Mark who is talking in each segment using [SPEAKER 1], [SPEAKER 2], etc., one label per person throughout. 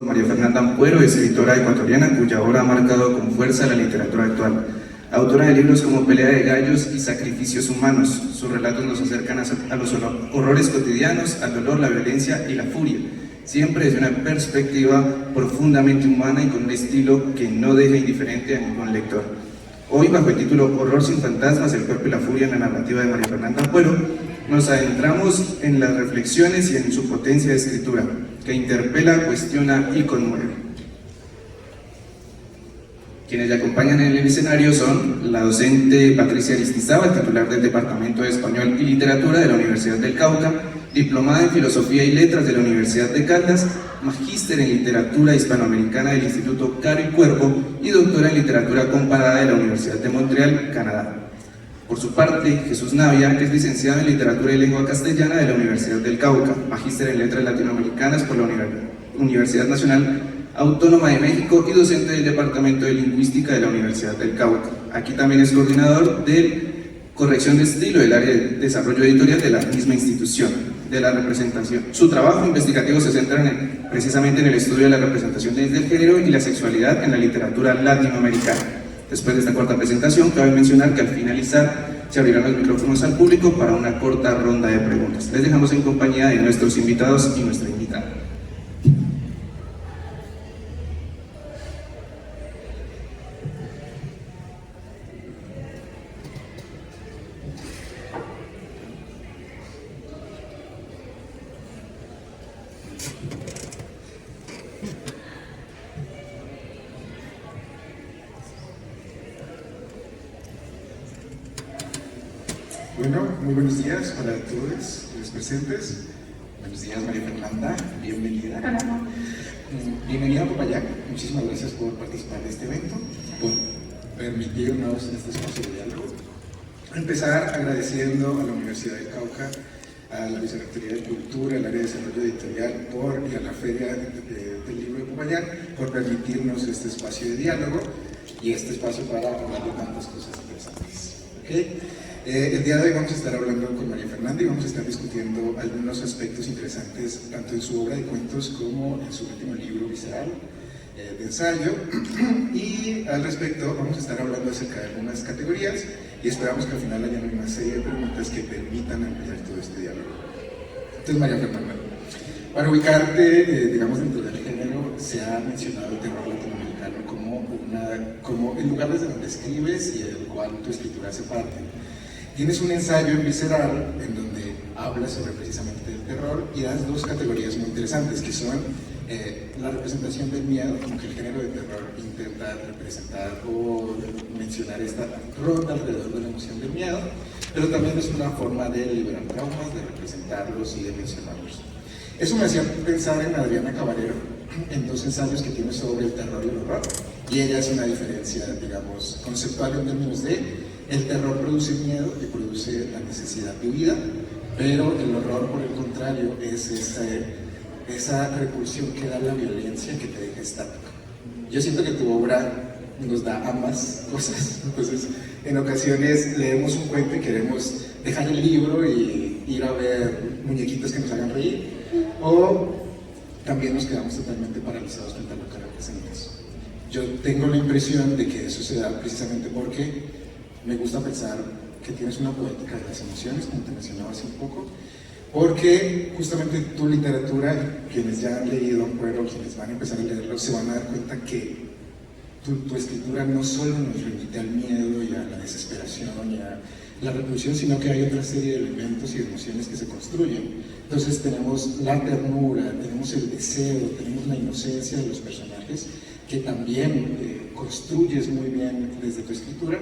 [SPEAKER 1] María Fernanda Ampuero, escritora ecuatoriana cuya obra ha marcado con fuerza la literatura actual. Autora de libros como Pelea de gallos y Sacrificios humanos, sus relatos nos acercan a los horrores cotidianos, al dolor, la violencia y la furia, siempre desde una perspectiva profundamente humana y con un estilo que no deja indiferente a ningún lector. Hoy, bajo el título Horror sin fantasmas, el cuerpo y la furia en la narrativa de María Fernanda Ampuero, nos adentramos en las reflexiones y en su potencia de escritura, que interpela, cuestiona y conmueve. Quienes le acompañan en el escenario son la docente Patricia Aristizábal, titular del Departamento de Español y Literatura de la Universidad del Cauca, diplomada en Filosofía y Letras de la Universidad de Caldas, magíster en Literatura Hispanoamericana del Instituto Caro y Cuervo y doctora en Literatura Comparada de la Universidad de Montreal, Canadá. Por su parte, Jesús Navia es licenciado en Literatura y Lengua Castellana de la Universidad del Cauca, magíster en Letras Latinoamericanas por la Universidad Nacional Autónoma de México y docente del Departamento de Lingüística de la Universidad del Cauca. Aquí también es coordinador de corrección de estilo del área de desarrollo editorial de la misma institución, de la representación. Su trabajo investigativo se centra precisamente en el estudio de la representación del género y la sexualidad en la literatura latinoamericana. Después de esta corta presentación, cabe mencionar que al finalizar se abrirán los micrófonos al público para una corta ronda de preguntas. Les dejamos en compañía de nuestros invitados y nuestra invitada.
[SPEAKER 2] Bueno, muy buenos días para todos los presentes. Buenos días, María Fernanda, bienvenida.
[SPEAKER 3] Hola.
[SPEAKER 2] Bienvenida a Popayán. Muchísimas gracias por participar de este evento, por permitirnos este espacio de diálogo. Empezar agradeciendo a la Universidad del Cauca, a la Vicerrectoría de Cultura, al área de desarrollo editorial y a la Feria del Libro de Popayán por permitirnos este espacio de diálogo y este espacio para hablar de tantas cosas interesantes. ¿Okay? El día de hoy vamos a estar hablando con María Fernanda y vamos a estar discutiendo algunos aspectos interesantes tanto en su obra de cuentos como en su último libro, Visceral, de ensayo. Y al respecto vamos a estar hablando acerca de algunas categorías y esperamos que al final haya una serie de preguntas que permitan ampliar todo este diálogo. Entonces, María Fernanda, para ubicarte, digamos, dentro del género, se ha mencionado el terror latinoamericano como el lugar desde donde escribes y del cual tu escritura hace parte. Tienes un ensayo en Visceral en donde hablas sobre precisamente el terror y das dos categorías muy interesantes que son la representación del miedo, como que el género de terror intenta representar o mencionar esta ronda alrededor de la emoción del miedo, pero también es una forma de liberar traumas, de representarlos y de mencionarlos. Eso me hacía pensar en Adriana Cabarero, en dos ensayos que tiene sobre el terror y el horror, y ella hace una diferencia, digamos, conceptual en términos de el terror produce miedo y produce la necesidad de huida, pero el horror, por el contrario, es esa repulsión que da la violencia que te deja estático. Yo siento que tu obra nos da ambas cosas. Entonces, en ocasiones leemos un cuento y queremos dejar el libro y ir a ver muñequitos que nos hagan reír, o también nos quedamos totalmente paralizados frente a lo que representas. Yo tengo la impresión de que eso se da precisamente porque me gusta pensar que tienes una poética de las emociones, como te mencionaba hace un poco, porque justamente tu literatura, quienes ya han leído Ampuero, quienes van a empezar a leerlo, se van a dar cuenta que tu escritura no solo nos remite al miedo y a la desesperación y a la repulsión, sino que hay otra serie de elementos y de emociones que se construyen. Entonces tenemos la ternura, tenemos el deseo, tenemos la inocencia de los personajes, que también construyes muy bien desde tu escritura,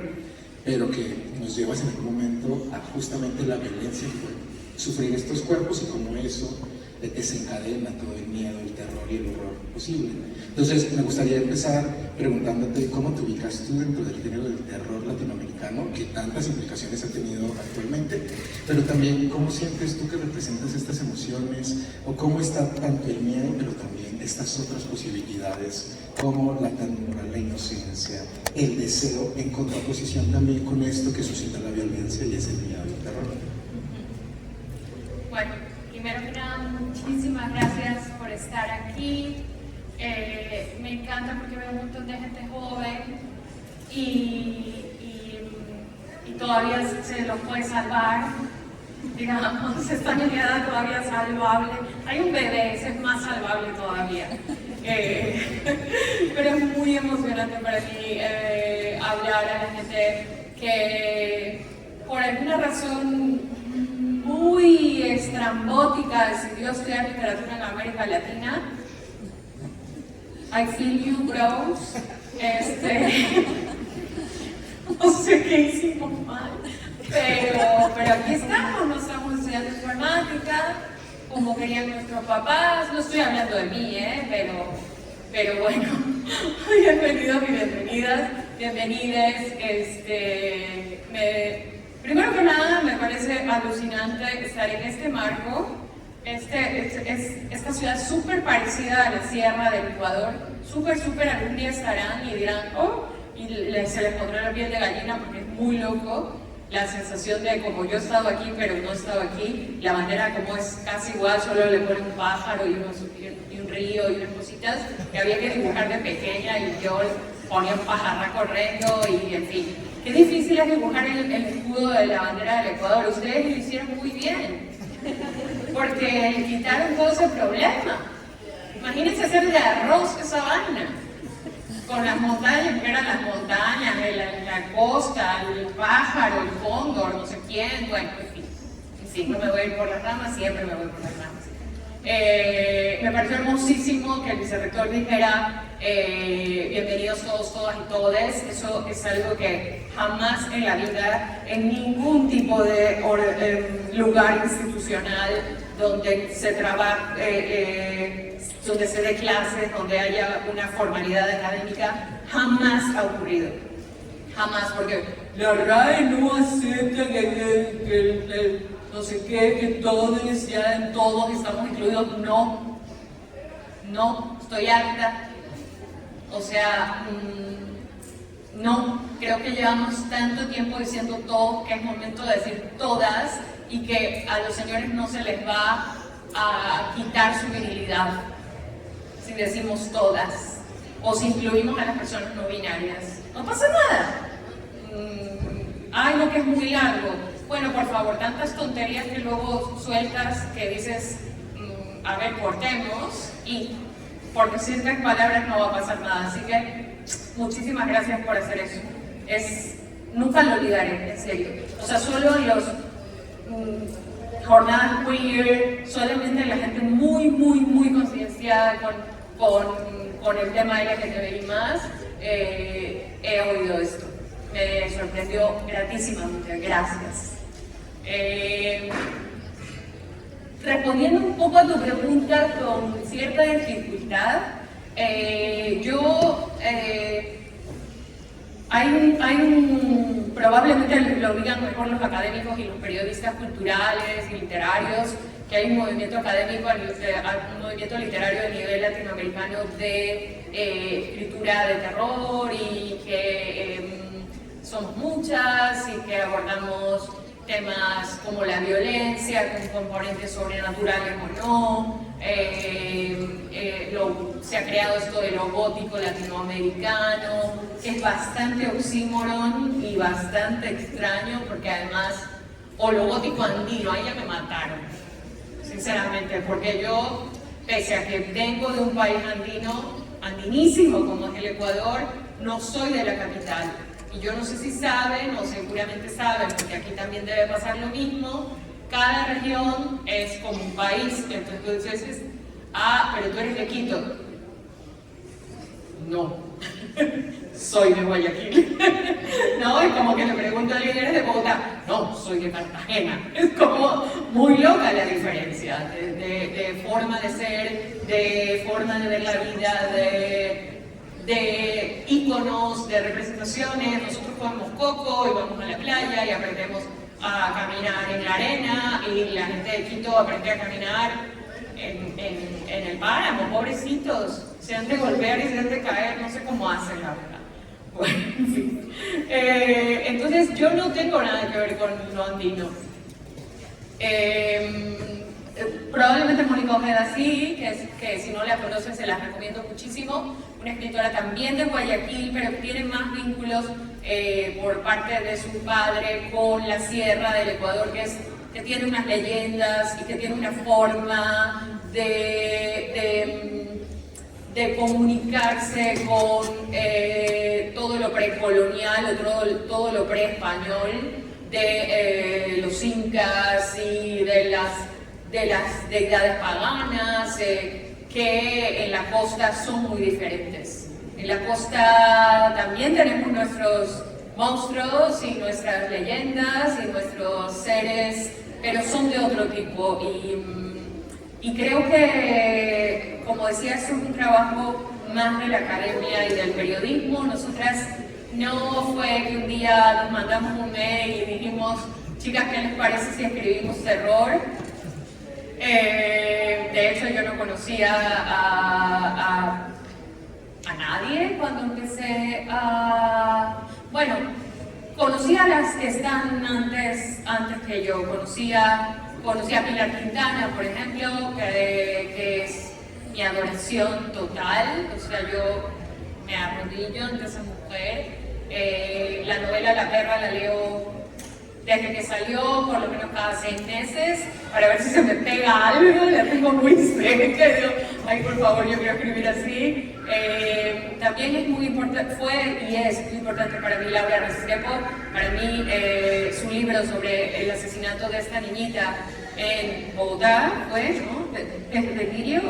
[SPEAKER 2] pero que nos llevas en algún momento a justamente la violencia que pueden sufrir estos cuerpos y cómo eso desencadena todo el miedo, el terror y el horror posible. Entonces, me gustaría empezar preguntándote cómo te ubicas tú dentro del género del terror latinoamericano, que tantas implicaciones ha tenido actualmente, pero también cómo sientes tú que representas estas emociones, o cómo está tanto el miedo, pero también estas otras posibilidades, como la ternura, la inocencia, el deseo, en contraposición también con esto que suscita la violencia y es el miedo y el terror.
[SPEAKER 3] Bueno, primero que nada, muchísimas gracias por estar aquí. encanta porque veo un montón de gente joven y todavía se los puede salvar, digamos, esta mirada todavía es salvable. Hay un bebé, ese es más salvable todavía. Pero es muy emocionante para mí hablar a la gente que por alguna razón muy estrambótica decidió estudiar literatura en América Latina. I feel you, bros. No sé qué hicimos mal, pero aquí estamos, no estamos estudiando informática, como querían nuestros papás. No estoy hablando de mí, pero bueno, bienvenidos y bienvenidas. Primero que nada, me parece alucinante estar en este marco. Esta ciudad súper parecida a la Sierra del Ecuador, súper, algún día estarán y dirán, oh, y se les pondrá la piel de gallina porque es muy loco la sensación de como yo he estado aquí pero no he estado aquí. La bandera como es casi igual, solo le ponen un pájaro y un río y unas cositas que había que dibujar de pequeña y yo ponía un pajarraco corriendo y en fin. Qué difícil es dibujar el escudo de la bandera del Ecuador. Ustedes lo hicieron muy bien porque le quitaron todo ese problema. Imagínense hacer de arroz esa vaina con las montañas, porque eran las montañas, la costa, el pájaro, el cóndor, no sé quién, bueno, en fin. No me voy a ir por las ramas, siempre me voy por las ramas. Me pareció hermosísimo que el vicerrector dijera bienvenidos todos, todas y todes. Eso es algo que jamás en la vida, en ningún tipo de lugar institucional donde se trabaje, donde se dé clases, donde haya una formalidad académica, jamás ha ocurrido. Jamás, porque la RAE no acepta que no sé qué, que todos ya en todos estamos incluidos. No, estoy harta. O sea, no, creo que llevamos tanto tiempo diciendo todos que es momento de decir todas y que a los señores no se les va a quitar su virilidad si decimos todas o si incluimos a las personas no binarias. No pasa nada. Ay, no, que es muy largo. Bueno, por favor, tantas tonterías que luego sueltas que dices, a ver, cortemos, y por decir 3 palabras no va a pasar nada. Así que muchísimas gracias por hacer eso. Nunca lo olvidaré, en serio. O sea, solo en los jornadas queer, solamente la gente muy concienciada con el tema LGTBI+, he oído esto. Me sorprendió gratísimamente, gracias. Respondiendo un poco a tu pregunta con cierta dificultad, probablemente lo digan mejor los académicos y los periodistas culturales y literarios, que hay un movimiento académico, un movimiento literario de nivel latinoamericano de escritura de terror y que somos muchas y que abordamos temas como la violencia con componentes sobrenaturales o no. Se ha creado esto de lo gótico latinoamericano, que es bastante oxímoron y bastante extraño porque además, o lo gótico andino, ahí ya me mataron, sinceramente, porque yo, pese a que vengo de un país andinísimo como es el Ecuador, no soy de la capital. Y yo no sé si saben, o seguramente saben, porque aquí también debe pasar lo mismo, cada región es como un país. Entonces tú dices, pero tú eres de Quito. No, soy de Guayaquil. No, es como que le pregunto a alguien, ¿eres de Bogotá? No, soy de Cartagena. Es como muy loca la diferencia de forma de ser, de forma de ver la vida, de íconos, de representaciones. Nosotros comemos coco y vamos a la playa y aprendemos a caminar en la arena, y la gente de Quito aprende a caminar en el páramo. Pobrecitos, se han de golpear y se han de caer, no sé cómo hacen, la verdad. Bueno, en fin. Entonces yo no tengo nada que ver con lo andino. Probablemente Mónica Ojeda sí, que si no la conocen se las recomiendo muchísimo. Una escritora también de Guayaquil, pero que tiene más vínculos por parte de su padre con la sierra del Ecuador, que tiene unas leyendas y que tiene una forma de comunicarse con todo lo precolonial o todo lo preespañol de los incas y de las deidades paganas que en la costa son muy diferentes. En la costa también tenemos nuestros monstruos y nuestras leyendas y nuestros seres, pero son de otro tipo y creo que, como decía, es un trabajo más de la academia y del periodismo. Nosotras no fue que un día nos mandamos un mail y dijimos, chicas, ¿qué les parece si escribimos terror? De hecho, yo no conocía a nadie cuando empecé a... Bueno, conocía a las que están antes que yo. Conocía a Pilar Quintana, por ejemplo, que es mi adoración total. O sea, yo me arrodillo ante esa mujer. La novela La Perra la leo desde que salió, por lo menos cada 6 meses, para ver si se me pega algo. La tengo muy seca. Digo, ay, por favor, yo quiero escribir así. También es muy importante, fue y es muy importante para mí Laura Restrepo. Para mí, su libro sobre el asesinato de esta niñita en Bogotá, ¿fue? ¿No? ¿Es Delirio?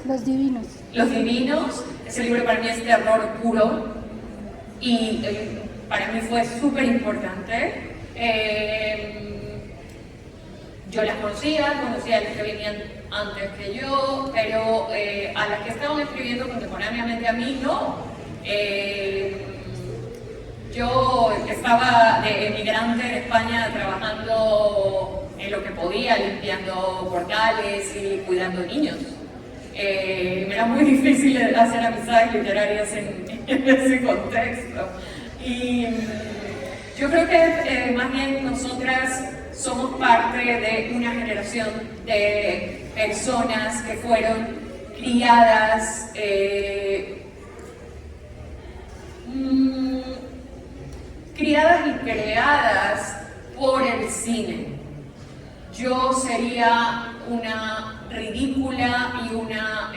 [SPEAKER 4] Los Divinos.
[SPEAKER 3] Los Divinos. Ese libro para mí es terror puro y para mí fue súper importante. Yo las conocía a las que venían antes que yo, pero a las que estaban escribiendo contemporáneamente a mí, no. Yo estaba de emigrante en España trabajando en lo que podía, limpiando portales y cuidando niños. Me era muy difícil hacer amistades literarias en ese contexto. Y yo creo que más bien nosotras somos parte de una generación de personas que fueron criadas y creadas por el cine. Yo sería una ridícula y una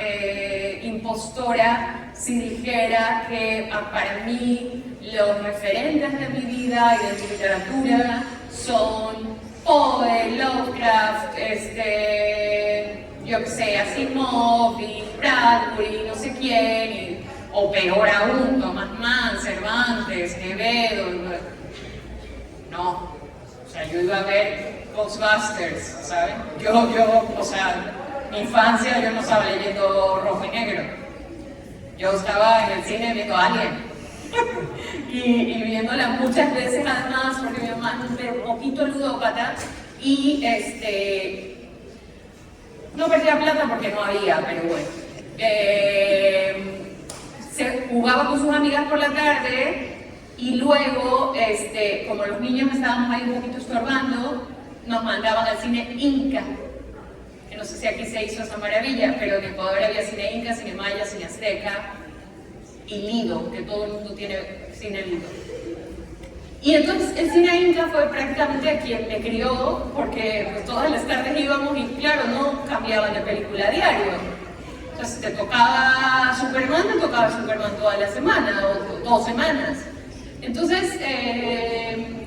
[SPEAKER 3] impostora si dijera que para mí los referentes de mi vida y de mi literatura son Poe, Lovecraft, yo qué sé, Asimov y Bradbury, no sé quién, o peor aún, Thomas Mann, Cervantes, Quevedo. No, o sea, yo iba a ver Ghostbusters, ¿saben? O sea, mi infancia yo no estaba leyendo Rojo y Negro. Yo estaba en el cine viendo Alien. y viéndola muchas veces además, porque mi mamá es un poquito ludópata y no perdía plata porque no había, pero bueno. Se jugaba con sus amigas por la tarde y luego, como los niños estábamos ahí un poquito estorbando, nos mandaban al cine Inca, que no sé si aquí se hizo esa maravilla, pero en Ecuador había cine Inca, cine Maya, cine Azteca y Lido, que todo el mundo tiene cine Lido. Y entonces el cine Inca fue prácticamente a quien me crió, porque pues, todas las tardes íbamos y claro, no cambiaban de película a diario. Entonces te tocaba Superman toda la semana o 2 semanas. Entonces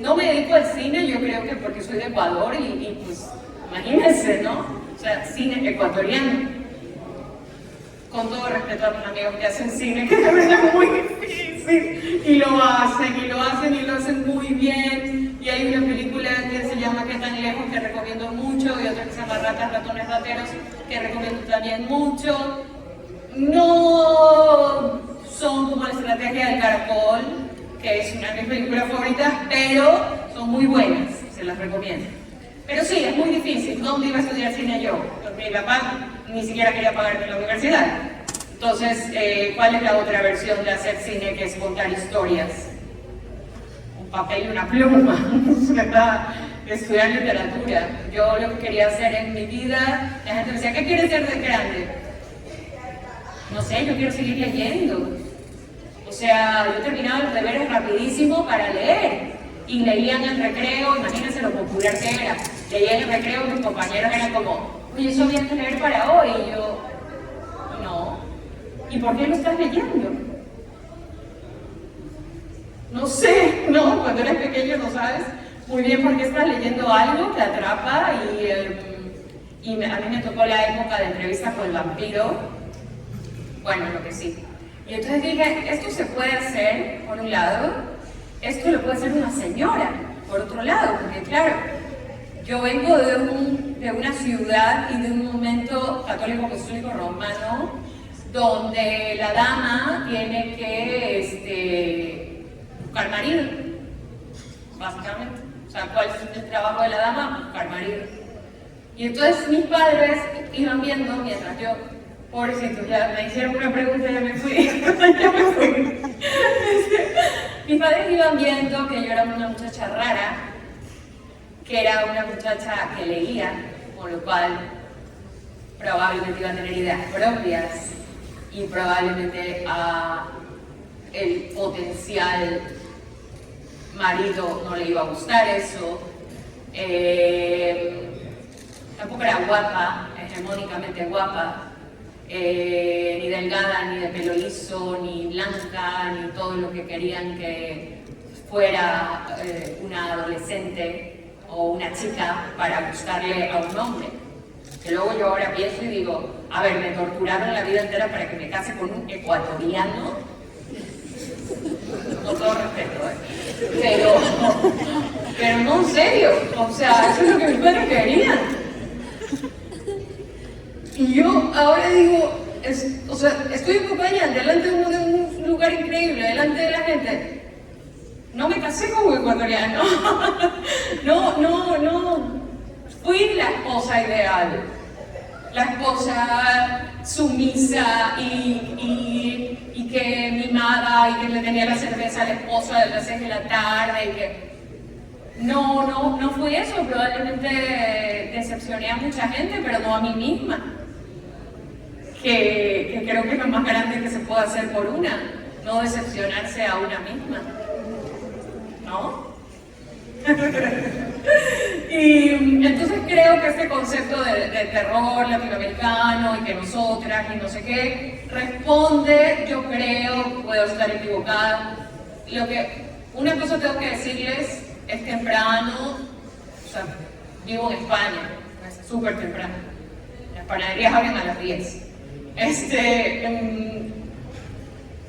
[SPEAKER 3] no me dedico al cine, yo creo que porque soy de Ecuador y pues imagínense, ¿no? O sea, cine ecuatoriano. Con todo respeto a mis amigos que hacen cine, que de verdad es muy difícil, y lo hacen muy bien. Y hay una película que se llama ¿Qué tan lejos?, que recomiendo mucho, y otra que se llama Ratas, ratones, rateros, que recomiendo también mucho. No son como La estrategia del caracol, que es una de mis películas favoritas, pero son muy buenas, se las recomiendo. Pero sí, es muy difícil. ¿Dónde iba a estudiar cine yo? Porque mi papá ni siquiera quería pagarme la universidad. Entonces, ¿cuál es la otra versión de hacer cine, que es contar historias? Un papel y una pluma. estudiar literatura. Yo lo que quería hacer en mi vida, la gente me decía, ¿qué quieres ser de grande? No sé, yo quiero seguir leyendo. O sea, yo terminaba los deberes rapidísimo para leer. Y leía en el recreo, imagínense lo popular que era. Leía en el recreo, mis compañeros eran como, oye, eso había que leer para hoy. Y yo, no. ¿Y por qué lo estás leyendo? No sé, ¿no? Cuando eres pequeño no sabes muy bien por qué estás leyendo algo, te atrapa y a mí me tocó la época de entrevistas con el vampiro. Bueno, lo que sí. Y entonces dije, esto se puede hacer, por un lado, esto lo puede hacer una señora, por otro lado, porque claro, yo vengo de una ciudad y de un momento católico apostólico romano donde la dama tiene que buscar marido, básicamente. O sea, ¿cuál es el trabajo de la dama? Buscar marido. Y entonces mis padres iban viendo mientras yo, pobrecitos, ya me hicieron una pregunta y ya me fui. Mis padres iban viendo que yo era una muchacha rara, que era una muchacha que leía, con lo cual probablemente iba a tener ideas propias y probablemente el potencial marido no le iba a gustar eso. Tampoco era guapa, hegemónicamente guapa. Ni delgada, ni de pelo liso, ni blanca, ni todo lo que querían que fuera una adolescente o una chica para gustarle a un hombre. Que luego yo ahora pienso y digo, a ver, me torturaron la vida entera para que me case con un ecuatoriano, con todo respeto, pero no, en serio, o sea, eso es lo que mis padres querían. Y yo ahora digo, o sea, estoy en Popayán, delante de un lugar increíble, delante de la gente. No me casé con un ecuatoriano. No. Fui la esposa ideal. La esposa sumisa y que mimada y que le tenía la cerveza al esposo a las 6 de la tarde y que... No fui eso. Probablemente decepcioné a mucha gente, pero no a mí misma. Que creo que es lo más grande que se puede hacer por una, no decepcionarse a una misma, ¿no? Y entonces creo que este concepto de terror latinoamericano y que nosotras y no sé qué, responde, yo creo, puedo estar equivocada, una cosa tengo que decirles, es temprano, o sea, vivo en España, es súper temprano, las panaderías abren a las 10.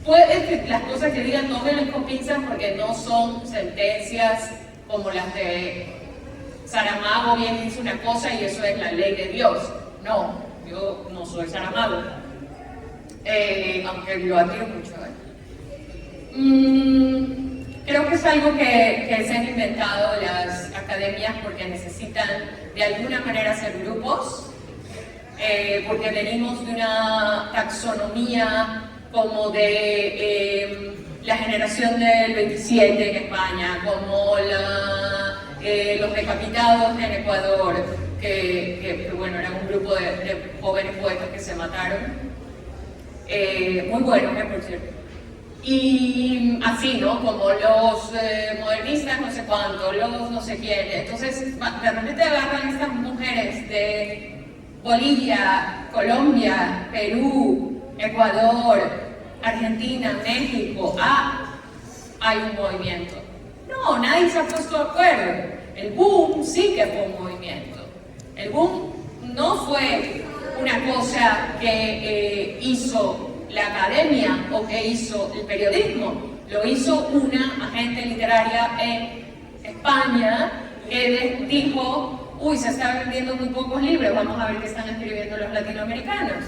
[SPEAKER 3] Puede que las cosas que digan tómenlas con pinzas porque no son sentencias como las de Saramago, bien dice una cosa y eso es la ley de Dios. No, yo no soy Saramago, aunque lo admiro mucho. Creo que es algo que se han inventado las academias porque necesitan de alguna manera hacer grupos. Porque venimos de una taxonomía como de la generación del 27 en España, como los decapitados en Ecuador, que bueno, eran un grupo de jóvenes poetas que se mataron, muy buenos, por cierto. Y así, ¿no? Como los modernistas, no sé cuánto, los no sé quién. Entonces, de repente agarran estas mujeres de Bolivia, Colombia, Perú, Ecuador, Argentina, México, hay un movimiento. No, nadie se ha puesto de acuerdo. El boom sí que fue un movimiento. El boom no fue una cosa que hizo la academia o que hizo el periodismo. Lo hizo una agente literaria en España que dijo: uy, se están vendiendo muy pocos libros, vamos a ver qué están escribiendo los latinoamericanos.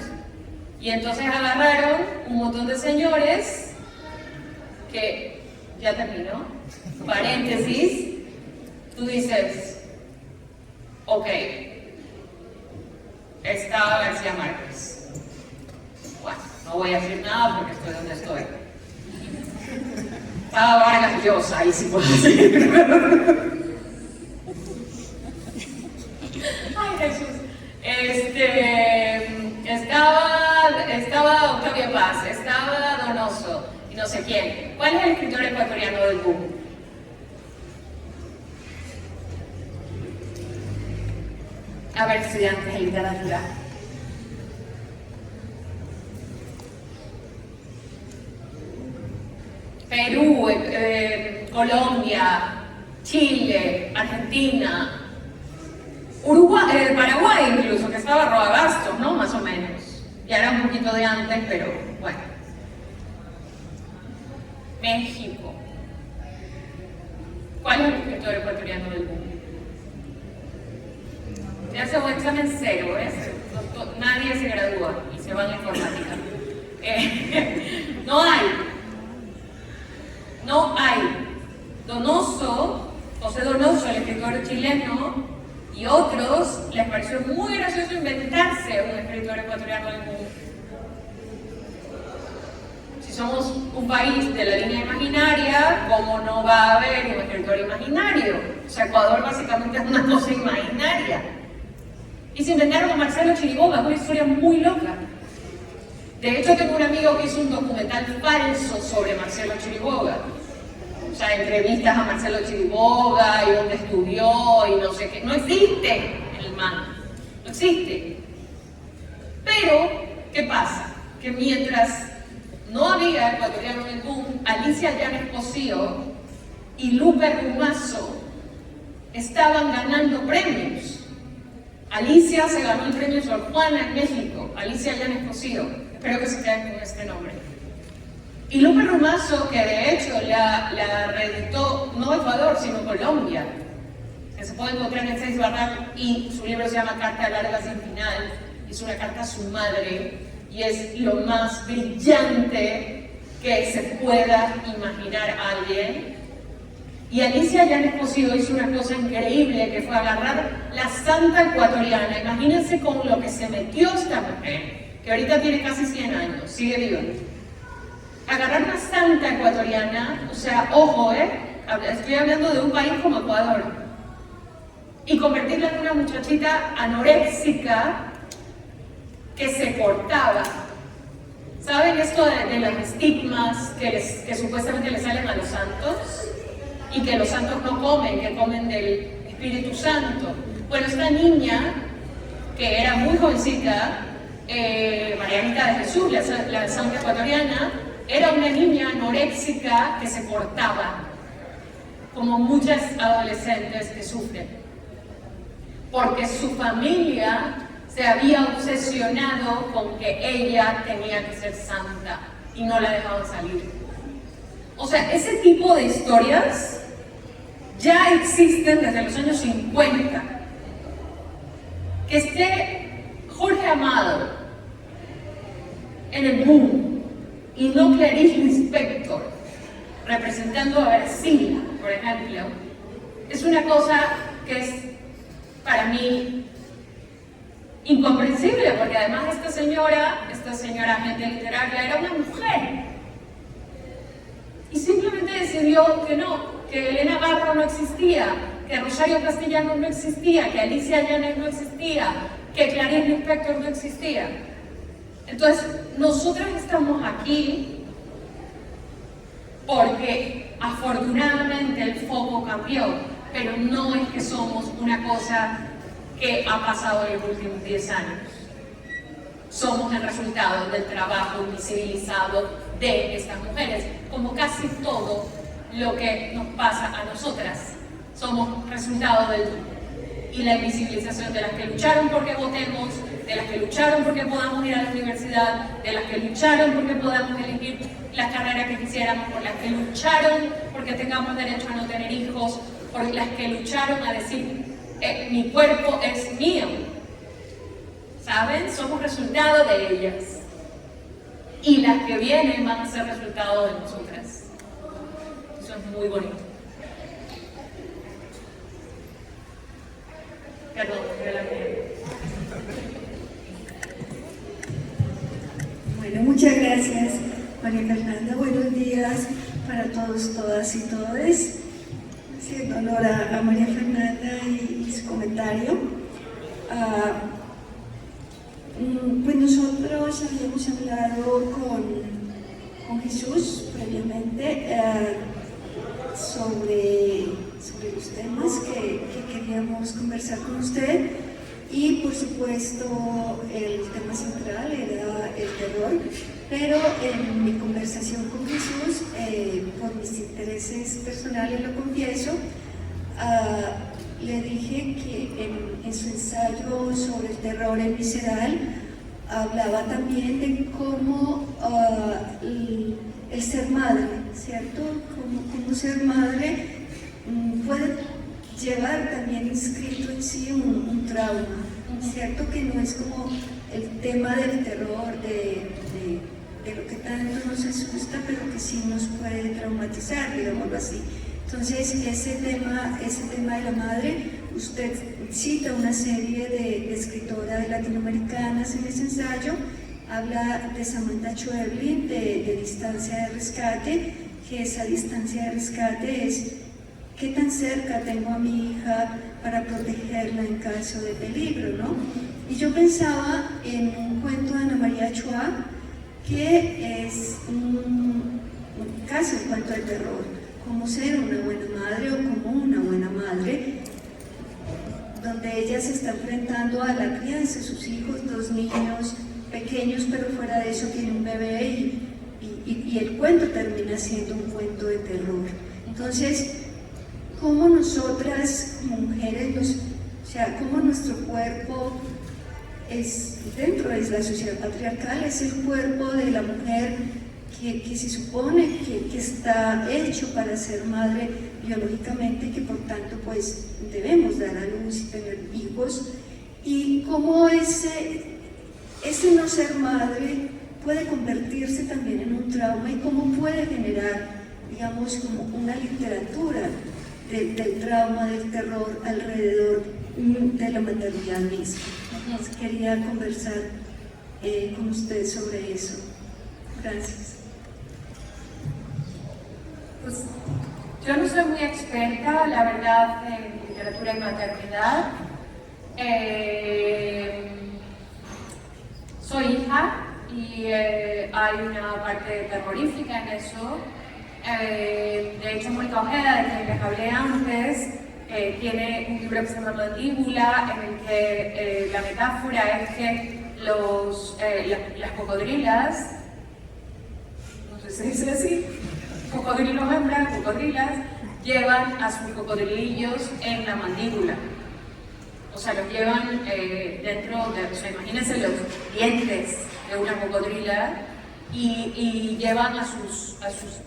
[SPEAKER 3] Y entonces agarraron un montón de señores que, ya terminó, paréntesis, tú dices, ok, está García Márquez. Bueno, no voy a decir nada porque estoy donde estoy. Estaba Vargas Llosa, ahí sí puedo decir. ¿qué pasa? Estaba Donoso y no sé quién. ¿Cuál es el escritor ecuatoriano del boom? A ver, estudiantes de literatura. Perú, Colombia, Chile, Argentina, Uruguay, Paraguay incluso, que estaba Roabastos, ¿no? Más o menos. Ya era un poquito de antes, pero bueno. México. ¿Cuál es el escritor ecuatoriano del mundo? Ya se fue examen cero, ¿ves? Nadie se gradúa y se va a la informática. No hay. Donoso, José Donoso, el escritor chileno, y otros les pareció muy gracioso inventarse un escritor ecuatoriano del mundo. Si somos un país de la línea imaginaria, ¿cómo no va a haber un escritor imaginario? O sea, Ecuador básicamente es una cosa imaginaria. Y se inventaron a Marcelo Chiriboga, es una historia muy loca. De hecho, tengo un amigo que hizo un documental falso sobre Marcelo Chiriboga. O sea, entrevistas a Marcelo Chiriboga y dónde estudió y no sé qué. No existe el man, no existe. Pero, ¿qué pasa? Que mientras no había ecuatoriano en el boom, Alicia Llanes Cosío y Lupe Rumazo estaban ganando premios. Alicia se ganó el premio Sor Juana en México, Alicia Llanes Cosío. Espero que se queden con este nombre. Y Lupe Rumazo, que de hecho la reeditó no Ecuador, sino Colombia, que se puede encontrar en 6 Barral, y su libro se llama Carta larga sin final, es una carta a su madre, y es lo más brillante que se pueda imaginar a alguien. Y Alicia Llanes Cosío hizo una cosa increíble, que fue agarrar la santa ecuatoriana. Imagínense con lo que se metió esta mujer, que ahorita tiene casi 100 años, sigue viva. Agarrar una santa ecuatoriana, o sea, ojo, estoy hablando de un país como Ecuador, y convertirla en una muchachita anoréxica que se cortaba. ¿Saben esto de los estigmas que supuestamente le salen a los santos? Y que los santos no comen, que comen del Espíritu Santo. Bueno, esta niña, que era muy jovencita, Marianita de Jesús, la santa ecuatoriana, era una niña anoréxica que se cortaba, como muchas adolescentes que sufren, porque su familia se había obsesionado con que ella tenía que ser santa y no la dejaban salir. O sea, ese tipo de historias ya existen desde los años 50. Que esté Jorge Amado en el boom y no Clarice Lispector representando a Ercilla, por ejemplo, es una cosa que es para mí incomprensible, porque además esta señora agente literaria, era una mujer y simplemente decidió que no, que Elena Garro no existía, que Rosario Castellanos no existía, que Alicia Llanes no existía, que Clarice Lispector no existía. Entonces, nosotras estamos aquí porque afortunadamente el foco cambió, pero no es que somos una cosa que ha pasado en los últimos 10 años. Somos el resultado del trabajo invisibilizado de estas mujeres, como casi todo lo que nos pasa a nosotras. Somos resultado y la invisibilización de las que lucharon porque votemos, de las que lucharon porque podamos ir a la universidad, de las que lucharon porque podamos elegir la carrera que quisiéramos, por las que lucharon porque tengamos derecho a no tener hijos, por las que lucharon a decir, mi cuerpo es mío. ¿Saben? Somos resultado de ellas. Y las que vienen van a ser resultado de nosotras. Eso es muy bonito. Perdón, de la mía.
[SPEAKER 5] Bueno, muchas gracias, María Fernanda. Buenos días para todos, todas y todes. Haciendo honor a María Fernanda y su comentario. Pues nosotros habíamos hablado con Jesús previamente sobre los temas que queríamos conversar con usted, y por supuesto el tema central era el terror, pero en mi conversación con Jesús, por mis intereses personales lo confieso, le dije que en su ensayo sobre el terror en Visceral hablaba también de cómo el ser madre, ¿cierto? Cómo ser madre puede llevar también inscrito en sí un trauma, ¿cierto? Que no es como el tema del terror, de lo que tanto nos asusta, pero que sí nos puede traumatizar, digámoslo así. Entonces, ese tema de la madre, usted cita una serie de escritoras latinoamericanas en ese ensayo, habla de Samantha Schweblin, de distancia de rescate, que esa distancia de rescate es qué tan cerca tengo a mi hija para protegerla en caso de peligro, ¿no? Y yo pensaba en un cuento de Ana María Chua, que es casi un cuento de terror, cómo ser una buena madre o como una buena madre, donde ella se está enfrentando a la crianza de sus hijos, 2 niños pequeños, pero fuera de eso tiene un bebé, y el cuento termina siendo un cuento de terror. Entonces, cómo nosotras como mujeres, cómo nuestro cuerpo es, dentro de la sociedad patriarcal, es el cuerpo de la mujer que se supone que está hecho para ser madre biológicamente, y que por tanto pues debemos dar a luz y tener hijos, y cómo ese no ser madre puede convertirse también en un trauma, y cómo puede generar, digamos, como una literatura del trauma, del terror alrededor de la maternidad misma. Entonces, quería conversar con usted sobre eso. Gracias.
[SPEAKER 3] Pues yo no soy muy experta, la verdad, en literatura y maternidad. Soy hija y hay una parte terrorífica en eso. De hecho, Mónica Ojeda, de quien les hablé antes, tiene un libro que se llama Mandíbula, en el que la metáfora es que las cocodrilas, no sé si se dice así, cocodrilos hembras, cocodrilas, llevan a sus cocodrilillos en la mandíbula. O sea, los llevan dentro de, o sea, imagínense los dientes de una cocodrila, y llevan a sus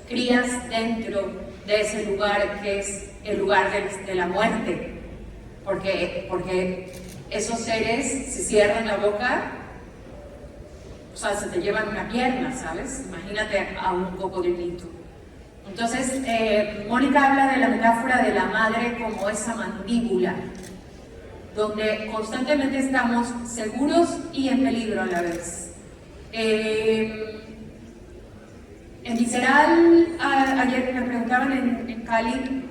[SPEAKER 3] crías dentro de ese lugar que es el lugar de la muerte, porque esos seres, si cierran la boca, o sea, se te llevan una pierna, ¿sabes? Imagínate a un cocodrilito. Entonces, Mónica habla de la metáfora de la madre como esa mandíbula, donde constantemente estamos seguros y en peligro a la vez. En Visceral, ayer me preguntaban en Cali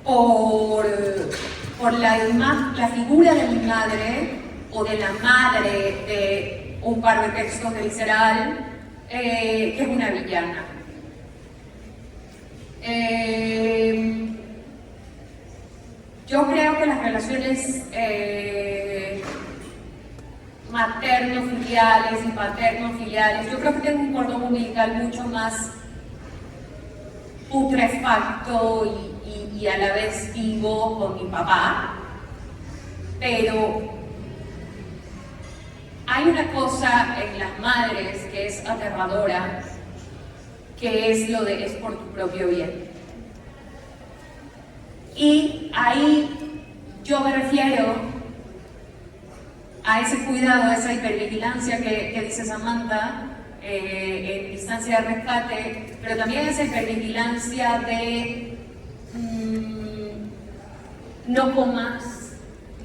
[SPEAKER 3] por la figura de mi madre, o de la madre de un par de textos de Visceral, que es una villana. Yo creo que las relaciones materno-filiales y paterno-filiales, yo creo que tengo un cordón umbilical mucho más putrefacto y a la vez vivo con mi papá, pero hay una cosa en las madres que es aterradora, que es lo de es por tu propio bien. Y ahí yo me refiero a ese cuidado, a esa hipervigilancia que dice Samantha en distancia de rescate, pero también esa hipervigilancia de no comas,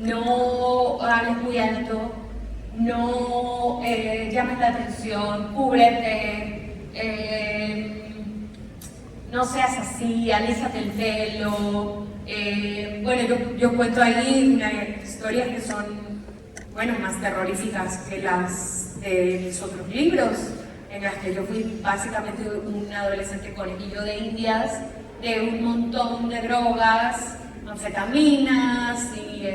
[SPEAKER 3] no hables muy alto, no llames la atención, cúbrete, no seas así, alízate el pelo. Bueno, yo cuento ahí unas historias que son bueno, más terroríficas que las de mis otros libros, en las que yo fui básicamente un adolescente conejillo de indias, de un montón de drogas, anfetaminas y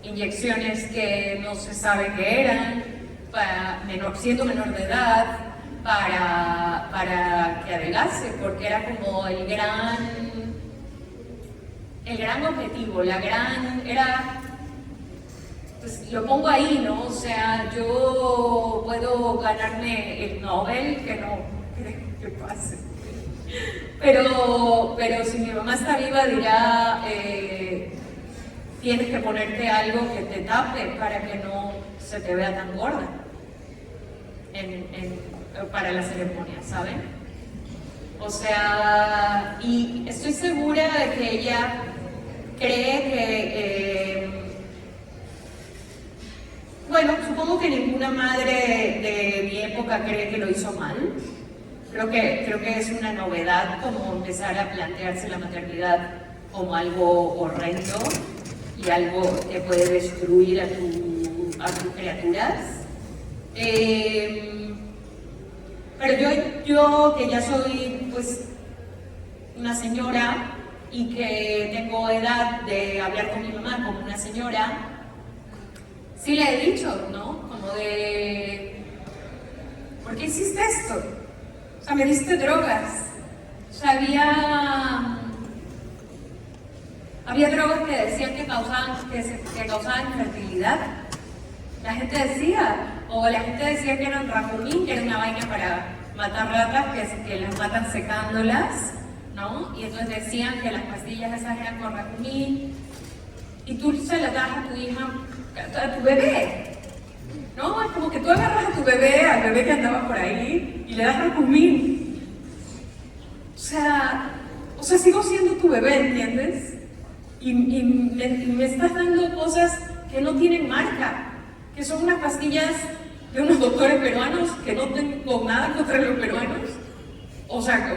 [SPEAKER 3] inyecciones que no se sabe qué eran, siendo menor de edad, para que adelgase, porque era como el gran objetivo, pues lo pongo ahí, ¿no? O sea, yo puedo ganarme el Nobel, que no creo que pase. Pero si mi mamá está viva dirá, tienes que ponerte algo que te tape para que no se te vea tan gorda para la ceremonia, ¿saben? O sea, y estoy segura de que ella cree que, bueno, supongo que ninguna madre de mi época cree que lo hizo mal. Creo que es una novedad como empezar a plantearse la maternidad como algo horrendo y algo que puede destruir a tus criaturas. Pero yo que ya soy pues una señora y que tengo edad de hablar con mi mamá como una señora, sí le he dicho, ¿no? Como de, ¿por qué hiciste esto? O sea, me diste drogas. O sea, había drogas que decían que causaban infertilidad. La gente decía, o la gente decía que eran rafumín, que era una vaina para matar ratas, que las matan secándolas, ¿no? Y entonces decían que las pastillas esas eran con rafumín. Y tú se las das a tu hija, a tu bebé. ¿No? Es como que tú agarras a tu bebé, al bebé que andaba por ahí, y le das Racumín. O sea, sigo siendo tu bebé, ¿entiendes? Y me estás dando cosas que no tienen marca, que son unas pastillas de unos doctores peruanos, que no tengo nada contra los peruanos. O sea,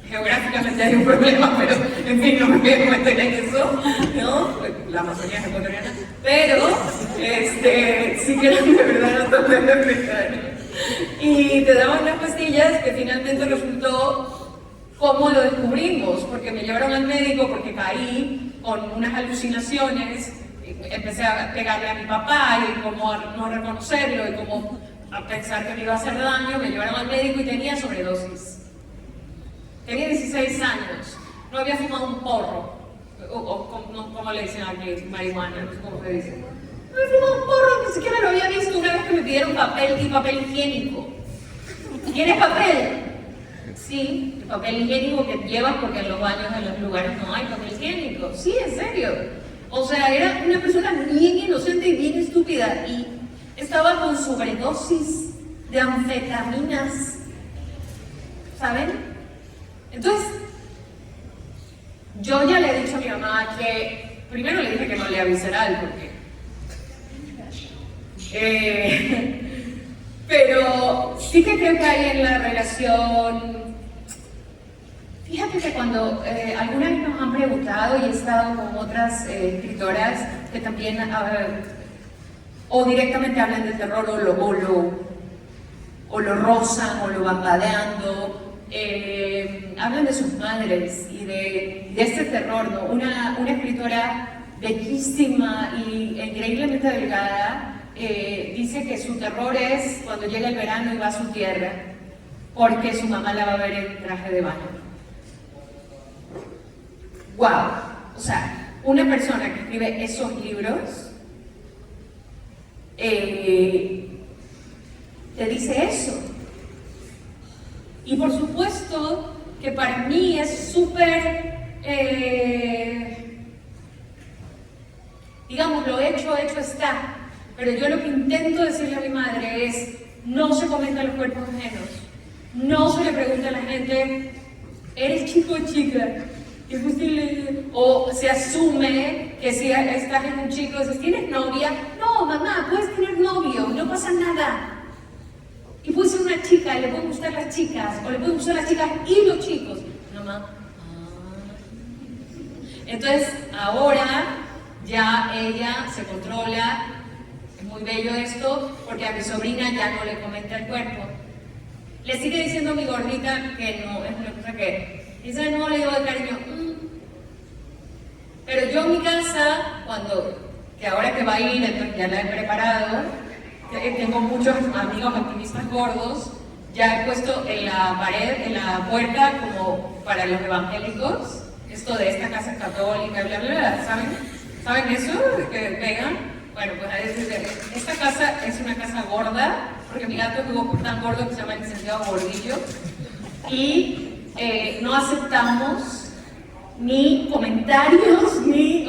[SPEAKER 3] geográficamente hay un problema, pero en fin, no me voy a meter en eso, ¿no? La Amazonía es ecuatoriana, pero sí que eran de verdad bastante africanos. Y te daban unas pastillas que finalmente resultó como lo descubrimos, porque me llevaron al médico porque caí con unas alucinaciones, empecé a pegarle a mi papá y como a no reconocerlo y como a pensar que me iba a hacer daño, me llevaron al médico y tenía sobredosis. Tenía 16 años, no había fumado un porro, ¿cómo le dicen aquí? Marihuana, no sé cómo se dice. No había fumado un porro, ni siquiera lo había visto una vez que me pidieron papel y papel higiénico. ¿Tienes papel? Sí, el papel higiénico que llevas porque en los baños, en los lugares no hay papel higiénico. Sí, en serio. O sea, era una persona bien inocente y bien estúpida y estaba con sobredosis de anfetaminas, ¿saben? Entonces, yo ya le he dicho a mi mamá que, primero le dije que no lea Visceral, porque... pero sí que creo que hay en la relación... Fíjate que cuando alguna vez nos han preguntado y he estado con otras escritoras que también o directamente hablan del terror o lo rozan o lo van vadeando, hablan de sus madres y de este terror, ¿no? Una escritora bellísima y increíblemente delgada dice que su terror es cuando llega el verano y va a su tierra porque su mamá la va a ver en traje de baño. ¡Wow! O sea, una persona que escribe esos libros te dice eso. Y por supuesto que para mí es súper, digamos, lo hecho está. Pero yo lo que intento decirle a mi madre es, no se comentan los cuerpos ajenos. No se le pregunta a la gente, ¿eres chico o chica? ¿Qué posible? O se asume que si estás en un chico, dices, ¿tienes novia? No, mamá, puedes tener novio, no pasa nada. Y puede ser una chica, y le pueden gustar las chicas, o le pueden gustar las chicas y los chicos. No, mamá. Entonces, ahora ya ella se controla. Es muy bello esto, porque a mi sobrina ya no le comenta el cuerpo. Le sigue diciendo a mi gordita que no, es una cosa que dice, no, le digo de cariño, Pero yo en mi casa, que ahora que va a ir, entonces ya la he preparado, tengo muchos amigos activistas gordos, ya he puesto en la pared, en la puerta, como para los evangélicos, esto de esta casa católica, bla, bla, bla, ¿saben eso? Que pegan. Bueno, pues a veces esta casa es una casa gorda, porque mi gato es tan gordo que se llama el licenciado Gordillo, y no aceptamos ni comentarios, ni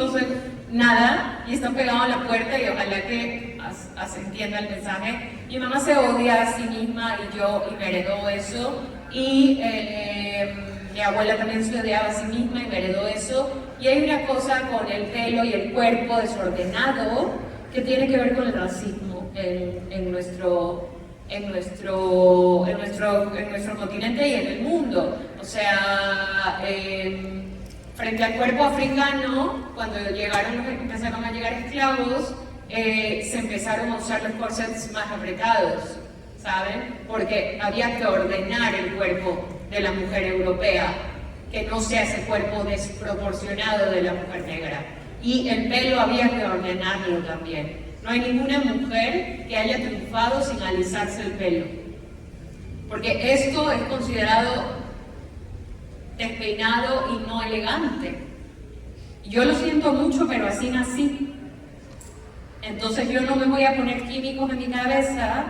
[SPEAKER 3] nada, y están pegados a la puerta y ojalá que se entienda el mensaje. Mi mamá se odia a sí misma y me heredó eso, y mi abuela también se odiaba a sí misma y me heredó eso, y hay una cosa con el pelo y el cuerpo desordenado que tiene que ver con el racismo en nuestro continente y en el mundo. O sea, frente al cuerpo africano, cuando empezaron a llegar esclavos, se empezaron a usar los corsets más apretados, ¿saben? Porque había que ordenar el cuerpo de la mujer europea, que no sea ese cuerpo desproporcionado de la mujer negra. Y el pelo había que ordenarlo también. No hay ninguna mujer que haya triunfado sin alisarse el pelo, porque esto es considerado despeinado y no elegante. Yo lo siento mucho, pero así nací. Entonces yo no me voy a poner químicos en mi cabeza,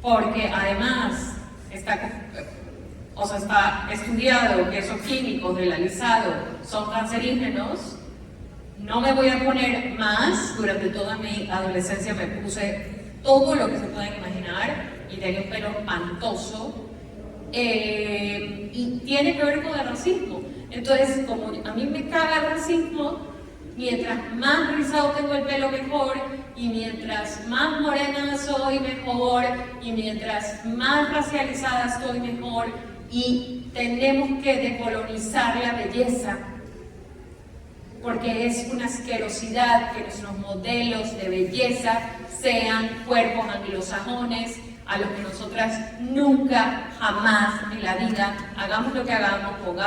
[SPEAKER 3] porque además está estudiado que esos químicos del alisado son cancerígenos. No me voy a poner más. Durante toda mi adolescencia me puse todo lo que se pueden imaginar y tenía un pelo espantoso. Y tiene que ver con el racismo. Entonces, como a mí me caga el racismo, mientras más rizado tengo el pelo mejor, y mientras más morena soy mejor, y mientras más racializada estoy mejor, y tenemos que decolonizar la belleza, porque es una asquerosidad que nuestros modelos de belleza sean cuerpos anglosajones, a los que nosotras nunca, jamás en la vida, hagamos lo que hagamos,